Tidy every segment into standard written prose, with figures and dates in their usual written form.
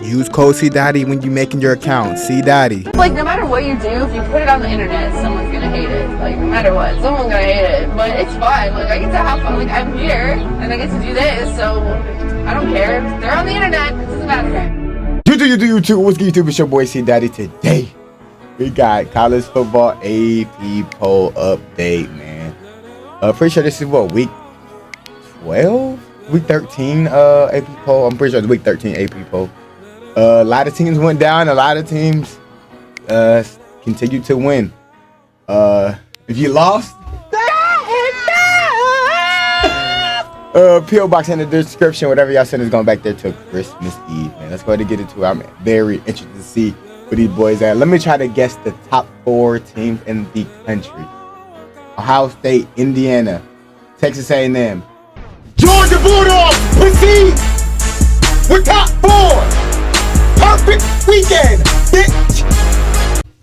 Use code CDotty when you making your account. CDotty. Like, no matter what you do, if you put it on the internet, someone's gonna hate it. Like, no matter what, someone's gonna hate it. But it's fine. Like, I get to have fun. Like, I'm here, and I get to do this, so I don't care. They're on the internet. It doesn't matter. YouTube. What's good, YouTube? It's your boy CDotty. Today, we got college football AP poll update, man. Pretty sure this is what, week 12? Week 13 AP poll. I'm pretty sure it's week 13 AP poll. A lot of teams went down. A lot of teams continue to win. If you lost, PO box in the description. Whatever y'all send is going back there till Christmas Eve, man. Let's go ahead and get into it. I'm very interested to see where these boys at. Let me try to guess the top 4 teams in the country. Ohio State, Indiana, Texas A&M, Georgia Bulldogs proceed with top 4. Perfect weekend, bitch.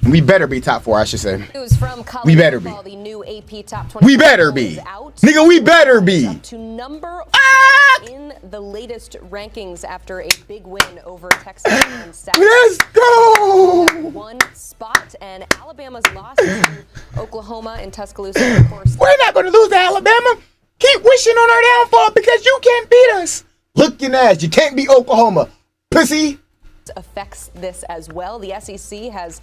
We better be top 4, I should say. We better be. The new AP top 20 we better be. Nigga, we better be. Up to number 4 in the latest rankings after a big win over Texas and Saturday. Let's go. 1 spot, and Alabama's lost to Oklahoma in Tuscaloosa, of course. We're not going to lose to Alabama. Keep wishing on our downfall because you can't beat us. Look your ass. You can't beat Oklahoma. Pussy. Affects this as well. The SEC has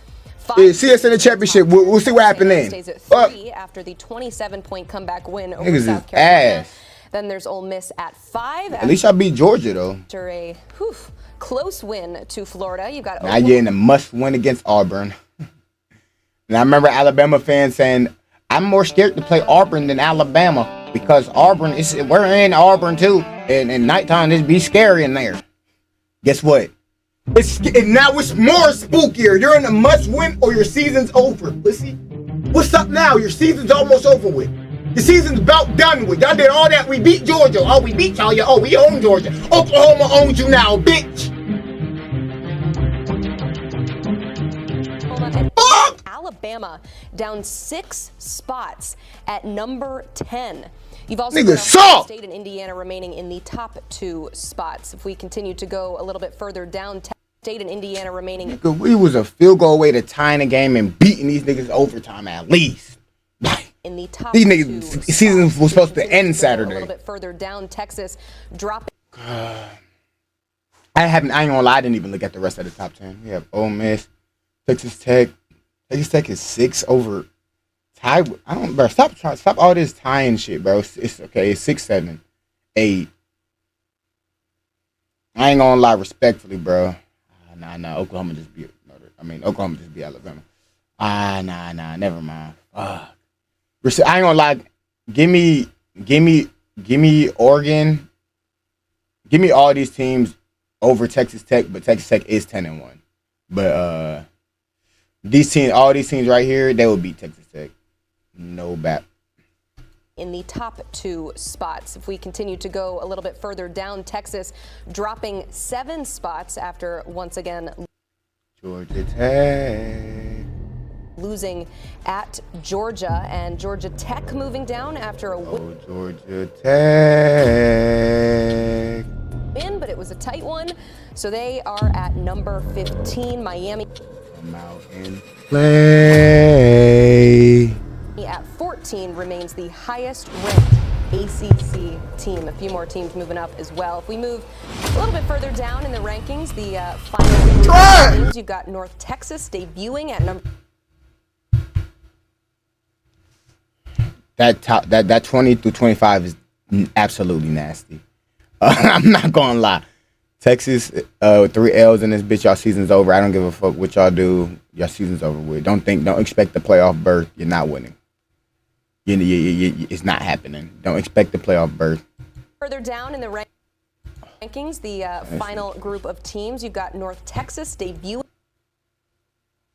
see us in the championship. We'll see what happens then. Stays at 3 after the 27-point comeback win over Niggas South is Carolina. ass. Then there's Ole Miss at 5. At least I beat Georgia though. After a close win to Florida, you've got. Now you're in a must win against Auburn. And I remember Alabama fans saying, "I'm more scared to play Auburn than Alabama because Auburn we're in Auburn too, and at nighttime it'd be scary in there." Guess what? Now it's more spookier. You're in a must win or your season's over. Pussy. What's up now? Your season's almost over with. Your season's about done with. Y'all did all that. We beat Georgia. Oh, we beat y'all. Oh, we own Georgia. Oklahoma owns you now, bitch. Alabama down 6 spots at number 10. You've also got Ohio State and Indiana remaining in the top 2 spots. If we continue to go a little bit further down, State and Indiana remaining. We was a field goal away to tying the game and beating these niggas overtime at least. In the top these niggas season was supposed to end Saturday. A little bit further down, Texas dropping. I ain't gonna lie, I didn't even look at the rest of the top 10. We have Ole Miss, Texas Tech. Texas Tech is 6 over. Bro, stop all this tying shit, bro. It's okay. It's 6, 7, 8. I ain't gonna lie, respectfully, bro. Nah. Oklahoma just beat Alabama. Nah. Never mind. I ain't gonna lie. Give me Oregon. Give me all these teams over Texas Tech, but Texas Tech is 10-1. But all these teams right here, they will beat Texas Tech. No bat. In the top 2 spots. If we continue to go a little bit further down, Texas dropping 7 spots after once again Georgia Tech losing at Georgia, and Georgia Tech moving down after a win. Georgia Tech win, but it was a tight one. So they are at number 15. Miami out in play. At 14 remains the highest ranked ACC team. A few more teams moving up as well. If we move a little bit further down in the rankings, the final teams, you've got North Texas debuting at number. That 20 through 25 is absolutely nasty. I'm not gonna lie. Texas, 3 L's in this bitch. Y'all season's over. I don't give a fuck what y'all do. Your season's over with. Don't expect the playoff berth. You're not winning. It's not happening. Don't expect the playoff berth. Further down in the rankings, the final group of teams, you've got North Texas debuting.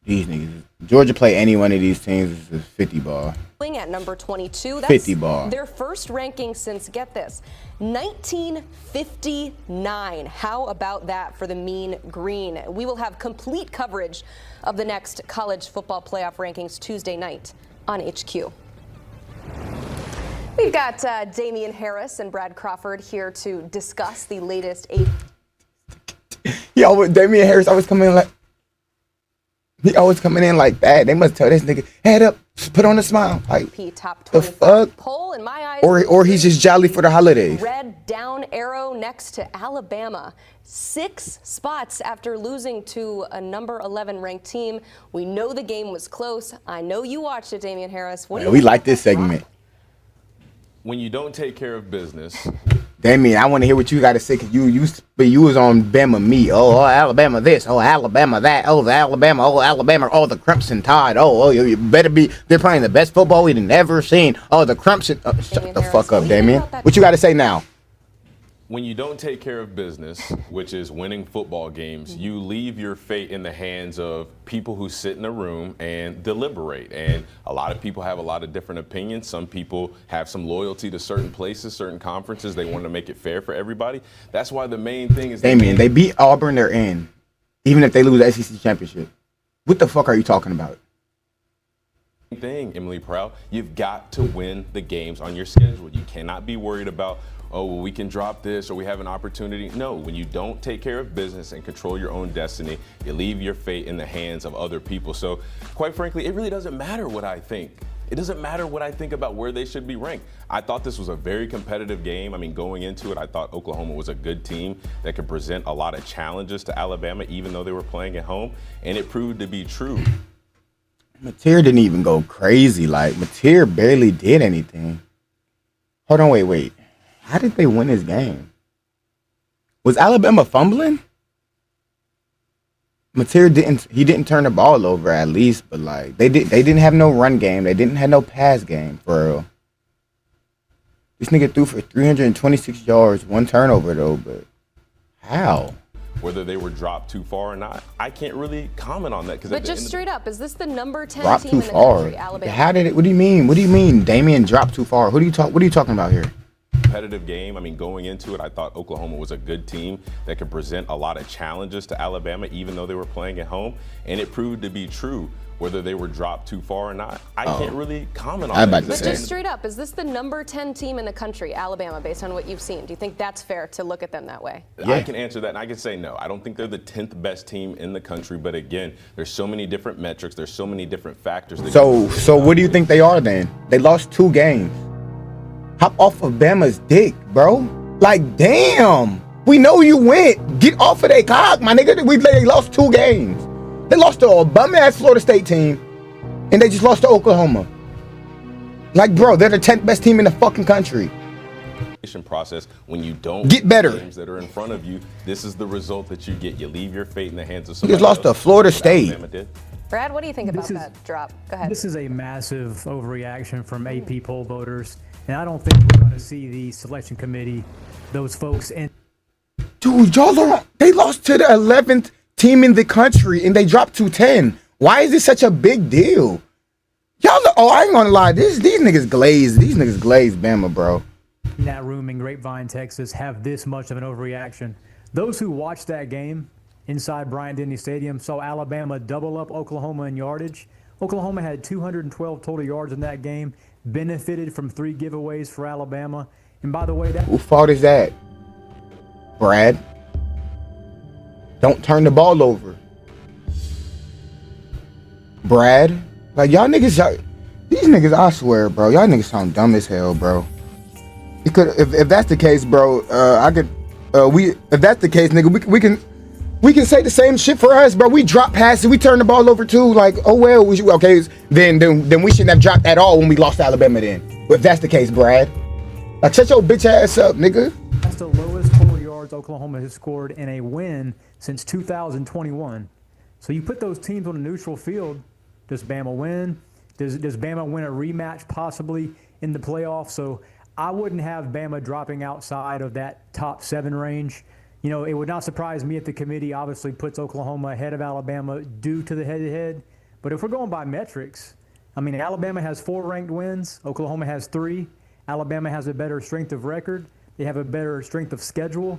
These niggas. Georgia play any one of these teams is 50 ball. At number 22. That's 50 ball. Their first ranking since, get this, 1959. How about that for the Mean Green? We will have complete coverage of the next college football playoff rankings Tuesday night on HQ. We've got Damian Harris and Brad Crawford here to discuss the latest Damian Harris always coming in like, he always coming in like that. They must tell this nigga, head up, put on a smile. Like, top the fuck? Poll in my eyes. Or he's just jolly for the holidays. Red down arrow next to Alabama. 6 spots after losing to a number 11 ranked team. We know the game was close. I know you watched it, Damian Harris. What do you We like this segment. When you don't take care of business. Damien, I want to hear what you got to say, because you was on Bama me. Oh, Alabama this. Oh, Alabama that. Oh, the Alabama. Oh, Alabama. Oh, the Crimson Tide. Oh, you better be. They're playing the best football we've never seen. Oh, the Crimson. Oh, shut the fuck up, Damien. What you got to say now? When you don't take care of business, which is winning football games, you leave your fate in the hands of people who sit in a room and deliberate. And a lot of people have a lot of different opinions. Some people have some loyalty to certain places, certain conferences. They want to make it fair for everybody. That's why the main thing is... Damien, they beat Auburn, they're in. Even if they lose the SEC championship. What the fuck are you talking about? Thing, Emily Proud, you've got to win the games on your schedule. You cannot be worried about, oh, well, we can drop this or we have an opportunity. No, when you don't take care of business and control your own destiny, you leave your fate in the hands of other people. So, quite frankly, it really doesn't matter what I think. It doesn't matter what I think about where they should be ranked. I thought this was a very competitive game. I mean, going into it, I thought Oklahoma was a good team that could present a lot of challenges to Alabama, even though they were playing at home, and it proved to be true. Mateer didn't even go crazy. Like, Mateer barely did anything. Hold on, wait. How did they win this game? Was Alabama fumbling? Mateer didn't turn the ball over at least, but like they didn't have no run game. They didn't have no pass game for real. This nigga threw for 326 yards, 1 turnover though, but how? Whether they were dropped too far or not, I can't really comment on that. But just straight up, is this the number 10 dropped team too in the far? country, Alabama? How did it? What do you mean? What do you mean, Damien dropped too far? What are you talking about here? Competitive game. I mean, going into it, I thought Oklahoma was a good team that could present a lot of challenges to Alabama, even though they were playing at home, and it proved to be true. Whether they were dropped too far or not, I can't really comment on that. But just straight up, is this the number 10 team in the country, Alabama, based on what you've seen? Do you think that's fair to look at them that way? Yeah. I can answer that, and I can say no. I don't think they're the 10th best team in the country, but again, there's so many different metrics, there's so many different factors. So what do you think they are then? They lost 2 games. Hop off of Bama's dick, bro. Like, damn. We know you went. Get off of that cock, my nigga. They lost 2 games. They lost to a bum-ass Florida State team, and they just lost to Oklahoma. Like, bro, they're the 10th best team in the fucking country. Process, when you don't get better games that are in front of you, this is the result that you get. You leave your fate in the hands of somebody. You just lost to Florida State. Brad, what do you think about that drop? Go ahead. This is a massive overreaction from AP poll voters, and I don't think we're going to see the selection committee, those folks in. Dude, they lost to the 11th team in the country, and they dropped to 10. Why is this such a big deal? I ain't gonna lie. These niggas glazed. These niggas glazed Bama, bro. In that room in Grapevine, Texas, have this much of an overreaction. Those who watched that game inside Bryant-Denny Stadium saw Alabama double up Oklahoma in yardage. Oklahoma had 212 total yards in that game, benefited from 3 giveaways for Alabama. And by the way, whose fault is that? Brad? Don't turn the ball over. Brad? Like, y'all niggas, these niggas, I swear, bro, y'all niggas sound dumb as hell, bro. If that's the case, bro, if that's the case, nigga, we can say the same shit for us, bro. We drop passes, we turn the ball over too. Like, oh well, then we shouldn't have dropped at all when we lost to Alabama then. But if that's the case, Brad, like, shut your bitch ass up, nigga. That's the lowest total yards Oklahoma has scored in a win since 2021. So you put those teams on a neutral field. Does Bama win? Does Bama win a rematch possibly in the playoffs? So I wouldn't have Bama dropping outside of that top 7 range. You know, it would not surprise me if the committee obviously puts Oklahoma ahead of Alabama due to the head-to-head. But if we're going by metrics, I mean, Alabama has 4 ranked wins. Oklahoma has 3. Alabama has a better strength of record. They have a better strength of schedule.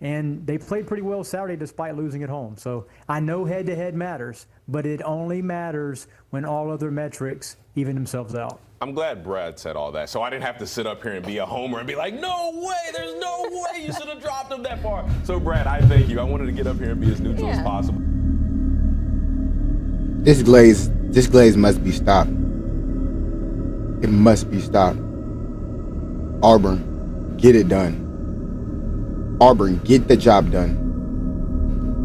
And they played pretty well Saturday despite losing at home. So I know head-to-head matters, but it only matters when all other metrics even themselves out. I'm glad Brad said all that, so I didn't have to sit up here and be a homer and be like, no way, there's no way you should have dropped him that far. So Brad, I thank you. I wanted to get up here and be as neutral as possible. This glaze must be stopped. It must be stopped. Auburn, get it done. Auburn, get the job done.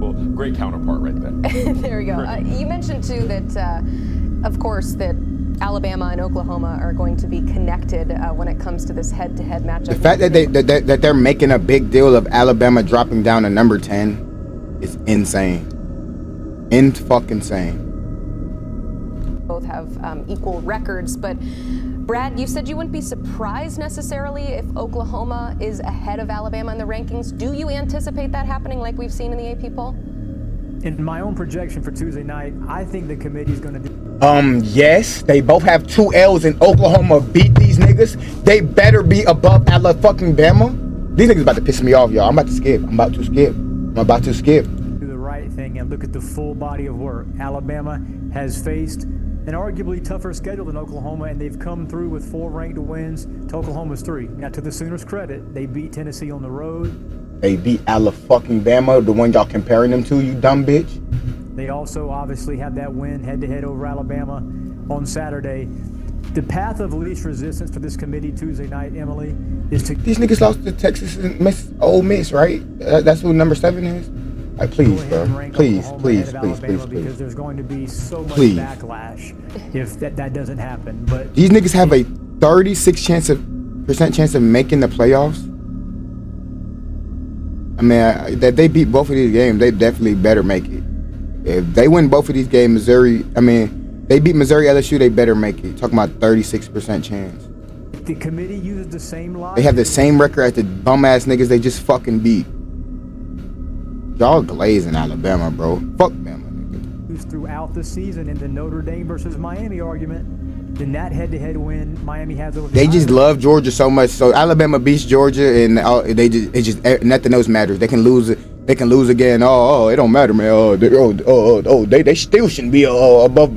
Well, great counterpart right there. There you go. You mentioned too that, of course, that Alabama and Oklahoma are going to be connected when it comes to this head-to-head matchup. The fact that they're making a big deal of Alabama dropping down to number 10 is insane. Fucking insane. Both have equal records, but Brad, you said you wouldn't be surprised necessarily if Oklahoma is ahead of Alabama in the rankings. Do you anticipate that happening like we've seen in the AP poll? In my own projection for Tuesday night, I think the committee is going to do. Yes, they both have 2 L's and Oklahoma beat these niggas. They better be above Alabama. These niggas about to piss me off, y'all. I'm about to skip. I'm about to skip. Do the right thing and look at the full body of work. Alabama has faced an arguably tougher schedule than Oklahoma, and they've come through with 4 ranked wins to Oklahoma's 3. Now, to the Sooners' credit, they beat Tennessee on the road. They beat Alabama, the one y'all comparing them to, you dumb bitch. They also obviously have that win head-to-head over Alabama on Saturday. The path of least resistance for this committee Tuesday night, Emily, is to... These niggas lost to Texas and Ole Miss, right? That's who number 7 is? Please, bro. Please. Because there's going to be so much backlash if that doesn't happen. But these niggas have a 36% chance of making the playoffs. I mean, that they beat both of these games, they definitely better make it. If they win both of these games, they beat Missouri, LSU, they better make it. Talking about 36% chance. The committee uses the same logic. They have the same record as the bum ass niggas they just fucking beat. Y'all glazing Alabama, bro. Fuck Bama, nigga. Throughout the season in the Notre Dame versus Miami argument, then that head-to-head win Miami has over. They just love Georgia so much. So Alabama beats Georgia, and it just nothing else matters. They can lose. They can lose again. Oh, it don't matter, man. They still shouldn't be above.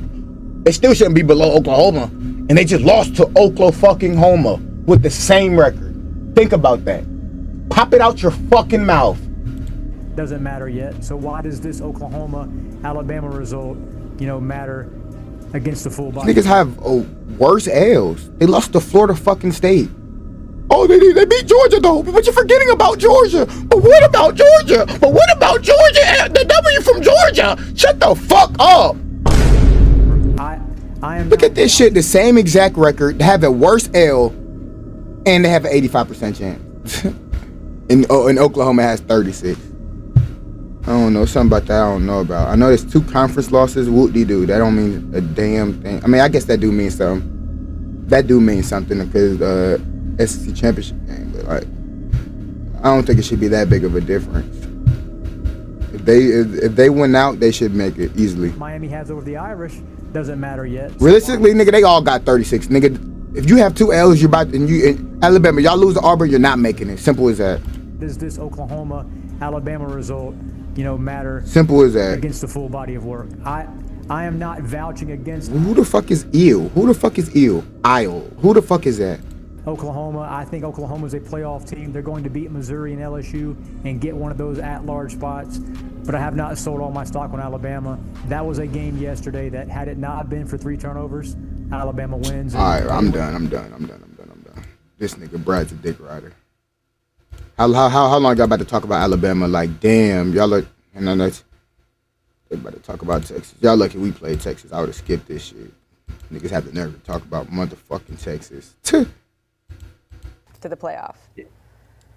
They still shouldn't be below Oklahoma, and they just lost to Oklahoma with the same record. Think about that. Pop it out your fucking mouth. Doesn't matter yet. So why does this Oklahoma-Alabama result, matter against the full body? Niggas have worse L's. They lost to Florida fucking State. Oh, they beat Georgia though, but you're forgetting about Georgia. But what about Georgia? The W from Georgia. Shut the fuck up. I am. Look at this shit. The same exact record. They have a worse L, and they have an 85% chance. and Oklahoma has 36. I don't know, something about that I don't know about. I know there's 2 conference losses. Whoop-de-doo. That don't mean a damn thing. I mean, I guess that do mean something. That do mean something because SEC championship game. But I don't think it should be that big of a difference. If they win out, they should make it easily. Miami has over the Irish. Doesn't matter yet. Realistically, nigga, they all got 36. Nigga, if you have 2 L's, in Alabama, y'all lose to Auburn, you're not making it. Simple as that. Does this Oklahoma-Alabama result, matter? Simple as that. Against the full body of work. I am not vouching against. Who the fuck is Eel? Isle. Who the fuck is that? Oklahoma. I think Oklahoma's a playoff team. They're going to beat Missouri and LSU and get one of those at-large spots. But I have not sold all my stock on Alabama. That was a game yesterday that had it not been for 3 turnovers, Alabama wins. All right, I'm done. This nigga Brad's a dick rider. How long y'all about to talk about Alabama? Like, damn, y'all look, they about to talk about Texas. Y'all lucky we played Texas. I would have skipped this shit. Niggas have the nerve to talk about motherfucking Texas. To the playoff.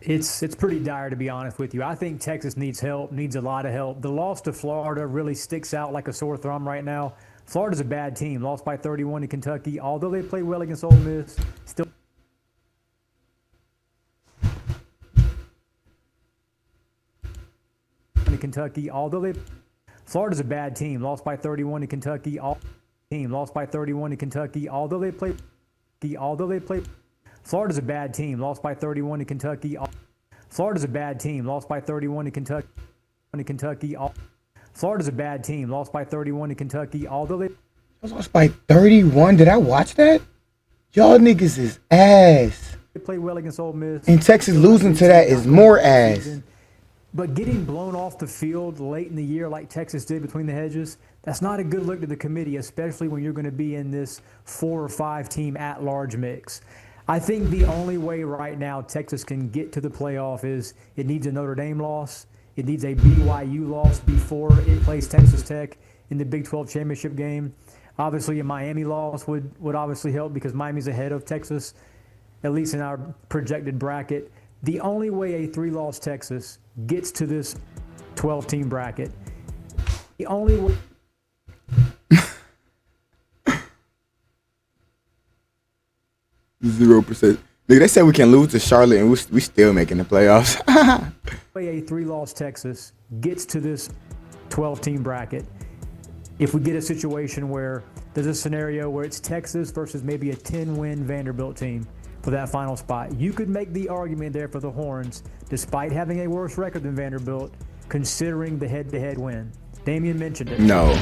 It's pretty dire, to be honest with you. I think Texas needs help, needs a lot of help. The loss to Florida really sticks out like a sore thumb right now. Florida's a bad team. Lost by 31 to Kentucky. Although they played well against Ole Miss, still. Kentucky, Florida's a bad team. Lost by 31 to Kentucky. Lost by 31 to Kentucky. Although they played. Florida's a bad team. Lost by 31 to Kentucky. Florida's a bad team. Lost by 31 to Kentucky. Florida's a bad team. Lost by 31 to Kentucky. Although they lost by 31. Did I watch that? Y'all niggas is ass. They played well against Ole Miss. And Texas losing to that is more ass. But getting blown off the field late in the year like Texas did between the hedges, that's not a good look to the committee, especially when you're going to be in this 4 or 5 team at-large mix. I think the only way right now Texas can get to the playoff is it needs a Notre Dame loss. It needs a BYU loss before it plays Texas Tech in the Big 12 championship game. Obviously, a Miami loss would obviously help because Miami's ahead of Texas, at least in our projected bracket. The only way a 3-loss Texas gets to this 12-team bracket, the only way... 0%. Nigga, they said we can lose to Charlotte and we still making the playoffs. A 3-loss Texas gets to this 12-team bracket. If we get a situation where there's a scenario where it's Texas versus maybe a 10-win Vanderbilt team for that final spot, you could make the argument there for the Horns, despite having a worse record than Vanderbilt, considering the head-to-head win. Damian mentioned it. No.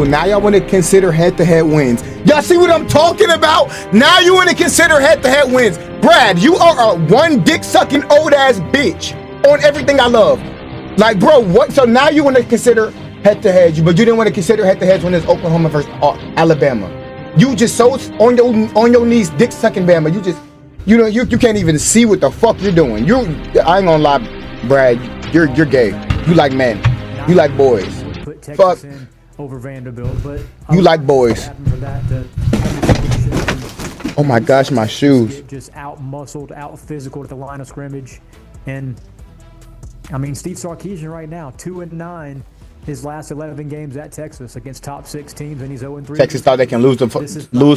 Now y'all want to consider head-to-head wins. Y'all see what I'm talking about? Now you want to consider head-to-head wins. Brad, you are a one dick-sucking old-ass bitch on everything I love. Like, bro, what? So now you want to consider head-to-heads, but you didn't want to consider head-to-heads when it's Oklahoma versus Alabama. You just so on your knees, dick-sucking Bama. You just, you can't even see what the fuck you're doing. I ain't gonna lie, Brad. You're gay. You like men. You like boys. Put Texas in over Vanderbilt, but you like boys. Oh my gosh, my shoes. Just out-muscled, out-physical at the line of scrimmage. And, I mean, Steve Sarkisian right now, 2-9, his last 11 games at Texas against top 6 teams, and he's 0-3. Texas thought they can lose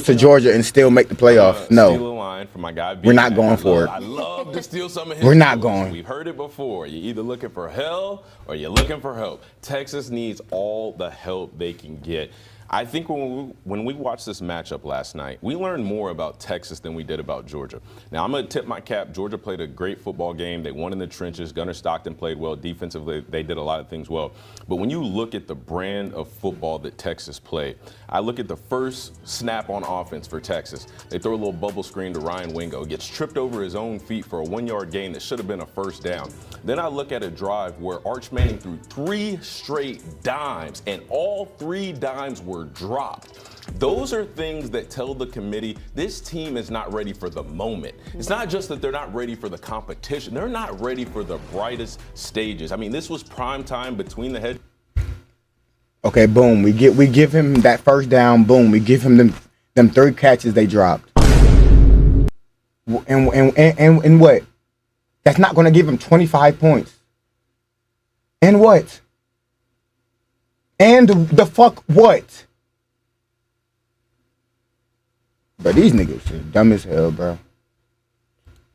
to Georgia and still make the playoffs. No. Steal a line from my guy, we're not going for it. I love to steal some of his. We're not going. We've heard it before. You're either looking for hell or you're looking for help. Texas needs all the help they can get. I think when we watched this matchup last night, we learned more about Texas than we did about Georgia. Now, I'm going to tip my cap. Georgia played a great football game. They won in the trenches. Gunnar Stockton played well. Defensively, they did a lot of things well. But when you look at the brand of football that Texas played, I look at the first snap on offense for Texas. They throw a little bubble screen to Ryan Wingo. Gets tripped over his own feet for a 1-yard gain that should have been a first down. Then I look at a drive where Arch Manning threw 3 straight dimes, and all 3 dimes were dropped. Those are things that tell the committee this team is not ready for the moment. It's not just that they're not ready for the competition. They're not ready for the brightest stages. I mean, this was prime time between the head. Okay, boom. We give him that first down. Boom. We give him them 3 catches they dropped. And what? That's not going to give him 25 points. And what? And the fuck what? But these niggas are dumb as hell, bro.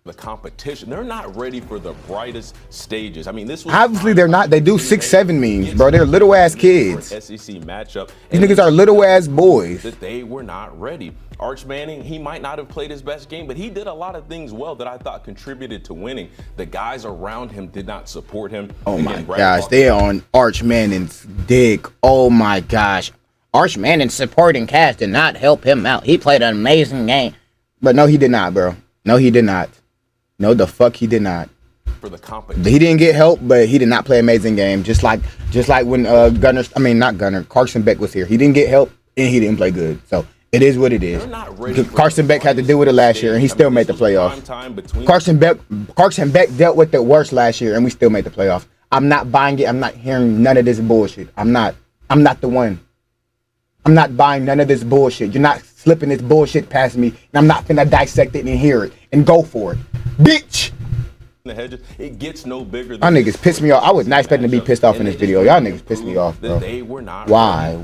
The competition, they're not ready for the brightest stages. I mean, this was obviously they're not. They do 6'7" memes, bro. They're little ass kids. SEC matchup. These niggas are little ass boys. That they were not ready. Arch Manning, he might not have played his best game, but he did a lot of things well that I thought contributed to winning. The guys around him did not support him. Oh my gosh, they're on Arch Manning's dick. Oh my gosh. Arch Manning's supporting cast did not help him out. He played an amazing game. But no, he did not, bro. No, he did not. No, the fuck he did not. For the competition. He didn't get help, but he did not play an amazing game. Just like when Carson Beck was here. He didn't get help and he didn't play good. So it is what it is. Carson Beck had to deal with it last year and he still made the playoffs. Carson Beck dealt with it worse last year and we still made the playoffs. I'm not buying it. I'm not hearing none of this bullshit. I'm not the one. I'm not buying none of this bullshit. You're not slipping this bullshit past me, and I'm not finna dissect it and hear it and go for it. Bitch! The hedges, it gets no bigger Y'all niggas pissed me off. I was not expecting to be pissed off in this video. Y'all niggas pissed me off, bro. They were not. Why?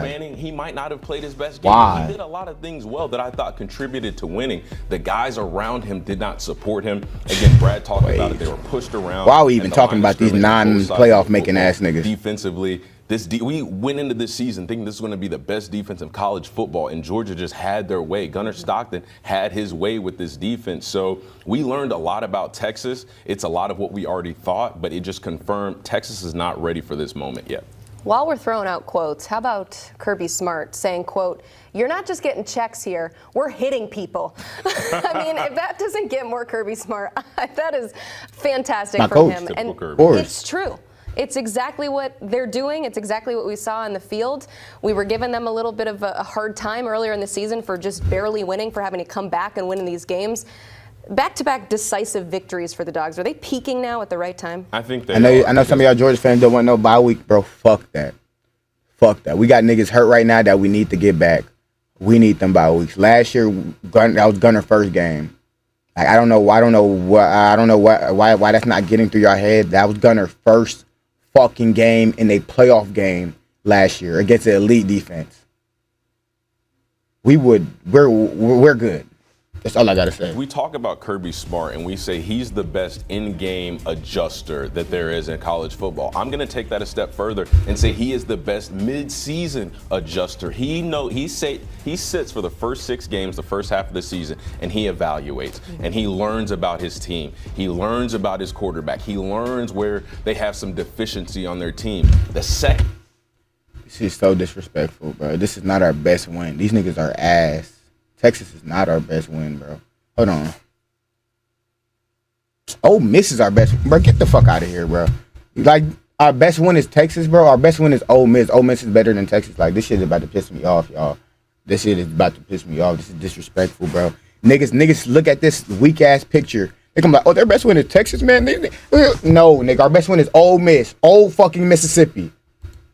Manning, he might not have played his best game. Why? He did a lot of things well that I thought contributed to winning. The guys around him did not support him. Again, Brad talked about it. They were pushed around. Why are we even talking about these non-playoff making ass niggas? Defensively, We went into this season thinking this was going to be the best defense in college football, and Georgia just had their way. Gunnar Stockton had his way with this defense. So we learned a lot about Texas. It's a lot of what we already thought, but it just confirmed Texas is not ready for this moment yet. While we're throwing out quotes, how about Kirby Smart saying, quote, "You're not just getting checks here, we're hitting people." I mean, if that doesn't get more Kirby Smart, that is fantastic from him. And it's true. It's exactly what they're doing. It's exactly what we saw in the field. We were giving them a little bit of a hard time earlier in the season for just barely winning, for having to come back and win in these games. Back-to-back decisive victories for the Dogs. Are they peaking now at the right time? I think they I know some of y'all Georgia fans don't want no bye week, bro. Fuck that. Fuck that. We got niggas hurt right now that we need to get back. We need them bye weeks. Last year, that was Gunner's first game. Like, I don't know why that's not getting through your head. That was Gunner's first fucking game in a playoff game last year against an elite defense. We're good. That's all I gotta say. We talk about Kirby Smart and we say he's the best in-game adjuster that there is in college football. I'm gonna take that a step further and say he is the best mid-season adjuster. He sits for the first 6 games, the first half of the season, and he evaluates and he learns about his team. He learns about his quarterback. He learns where they have some deficiency on their team. This is so disrespectful, bro. This is not our best win. These niggas are ass. Texas is not our best win, bro. Hold on. Ole Miss is our best. Bro, get the fuck out of here, bro. Like, our best win is Texas, bro. Our best win is Ole Miss. Ole Miss is better than Texas. Like, this shit is about to piss me off, y'all. This shit is about to piss me off. This is disrespectful, bro. Niggas look at this weak-ass picture. They come like, oh, their best win is Texas, man. No, nigga. Our best win is Ole Miss. Old fucking Mississippi.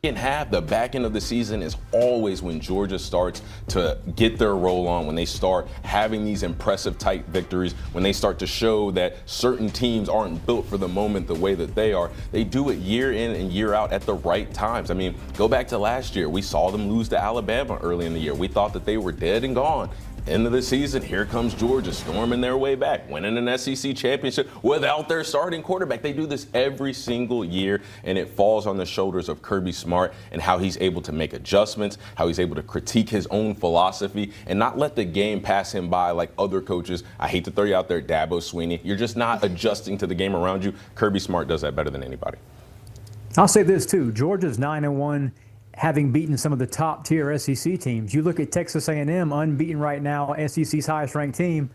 Second half, the back end of the season is always when Georgia starts to get their roll on, when they start having these impressive tight victories, when they start to show that certain teams aren't built for the moment the way that they are. They do it year in and year out at the right times. I mean, go back to last year. We saw them lose to Alabama early in the year. We thought that they were dead and gone. End of the season, here comes Georgia storming their way back, winning an SEC championship without their starting quarterback. They do this every single year, and it falls on the shoulders of Kirby Smart and how he's able to make adjustments, how he's able to critique his own philosophy and not let the game pass him by like other coaches. I hate to throw you out there, Dabo Swinney. You're just not adjusting to the game around you. Kirby Smart does that better than anybody. I'll say this, too. Georgia's 9-1. Having beaten some of the top-tier SEC teams. You look at Texas A&M, unbeaten right now, SEC's highest-ranked team.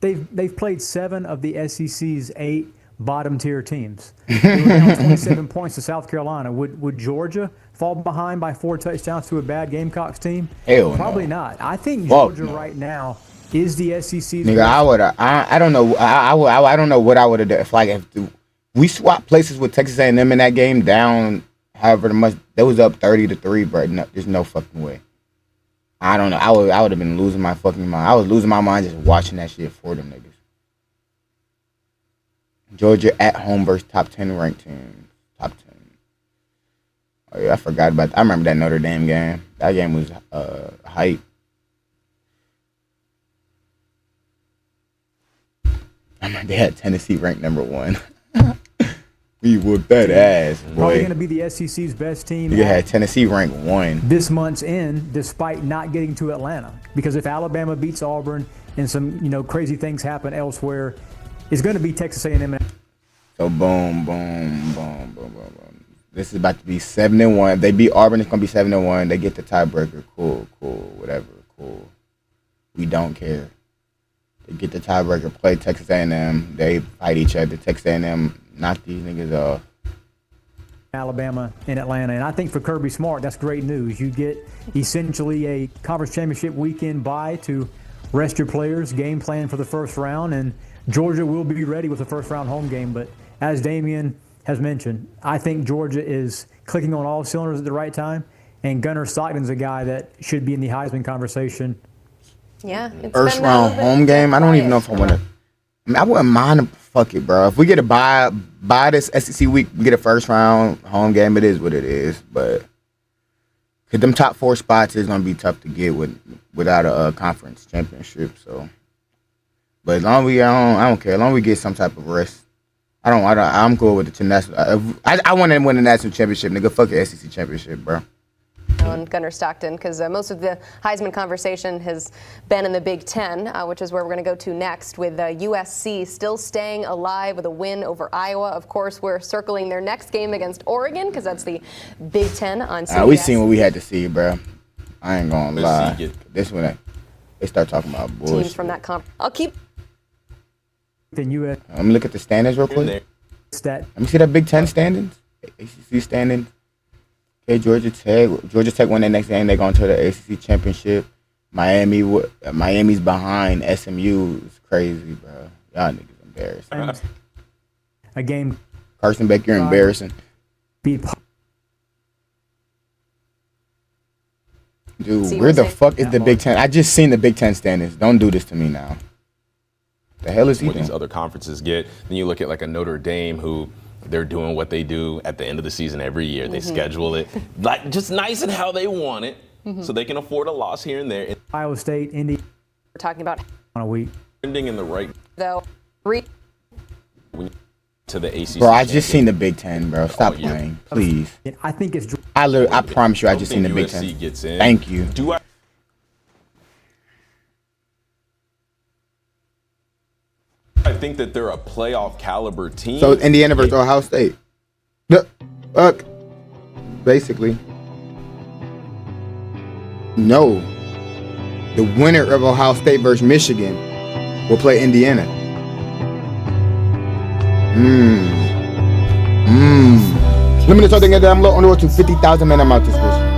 They've played 7 of the SEC's 8 bottom-tier teams. They were down 27 points to South Carolina. Would Georgia fall behind by 4 touchdowns to a bad Gamecocks team? Hell Probably no. not. I think Georgia right now is the SEC's. Nigga, I don't know. I don't know what I would have done if we swapped places with Texas A&M in that game down. However much they was up 30-3, bro. No, there's no fucking way. I don't know. I would have been losing my fucking mind. I was losing my mind just watching that shit for them niggas. Georgia at home versus top 10 ranked teams. Top 10. Oh yeah, I forgot about that. I remember that Notre Dame game. That game was hype. I remember they had Tennessee ranked number 1. We whooped that ass, boy. Probably going to be the SEC's best team. You had Tennessee ranked 1 this month's end, despite not getting to Atlanta. Because if Alabama beats Auburn and some crazy things happen elsewhere, it's going to be Texas A&M. So boom. This is about to be 7-1. If they beat Auburn, it's going to be 7-1. They get the tiebreaker. Cool, whatever, cool. We don't care. They get the tiebreaker. Play Texas A&M. They fight each other. Texas A&M. Knock these niggas off. Alabama and Atlanta. And I think for Kirby Smart, that's great news. You get essentially a conference championship weekend bye to rest your players, game plan for the first round, and Georgia will be ready with the first round home game. But as Damian has mentioned, I think Georgia is clicking on all cylinders at the right time, and Gunnar Stockton's a guy that should be in the Heisman conversation. Yeah. First round home game? I don't even know if I want to. I wouldn't mind. Fuck it, bro. If we get a bye this SEC week, we get a first round home game. It is what it is. But cause them top 4 spots is gonna be tough to get without a conference championship. So, but as long as I don't care. As long as we get some type of rest, I'm cool with the national. I want to win the national championship, nigga. Fuck the SEC championship, bro. And Gunnar Stockton, because most of the Heisman conversation has been in the Big Ten, which is where we're going to go to next, with USC still staying alive with a win over Iowa. Of course, we're circling their next game against Oregon, because that's the Big Ten on CBS. We seen what we had to see, bro. I ain't gonna lie. This one, they start talking about bullshit. Teams from that conference. I'll keep. Then US. Let me look at the standings real quick. Let me see the Big Ten standings. ACC standings. Okay, Georgia Tech won their next game. They're going to the ACC championship. Miami's behind SMU. It's crazy, bro. Y'all niggas embarrassing. A game. Carson Beck, you're embarrassing. Beat. Dude, where the fuck is the Big Ten? I just seen the Big Ten standings. Don't do this to me now. The hell is he doing? What these other conferences get. Then you look at like a Notre Dame who they're doing what they do at the end of the season every year. They schedule it like just nice and how they want it, so they can afford a loss here and there. Iowa State, Indy. We're talking about on a week. Trending in the right. Though, to the ACC. Bro, I just seen the Big Ten, bro. Stop playing, please. I think it's. I promise you, I just seen the Big Ten. Gets in. Thank you. I think that they're a playoff caliber team. So Indiana versus Ohio State. Fuck. Basically. No. The winner of Ohio State versus Michigan will play Indiana. Let me know something that I'm low on the road to 50,000 men. I'm out this bitch.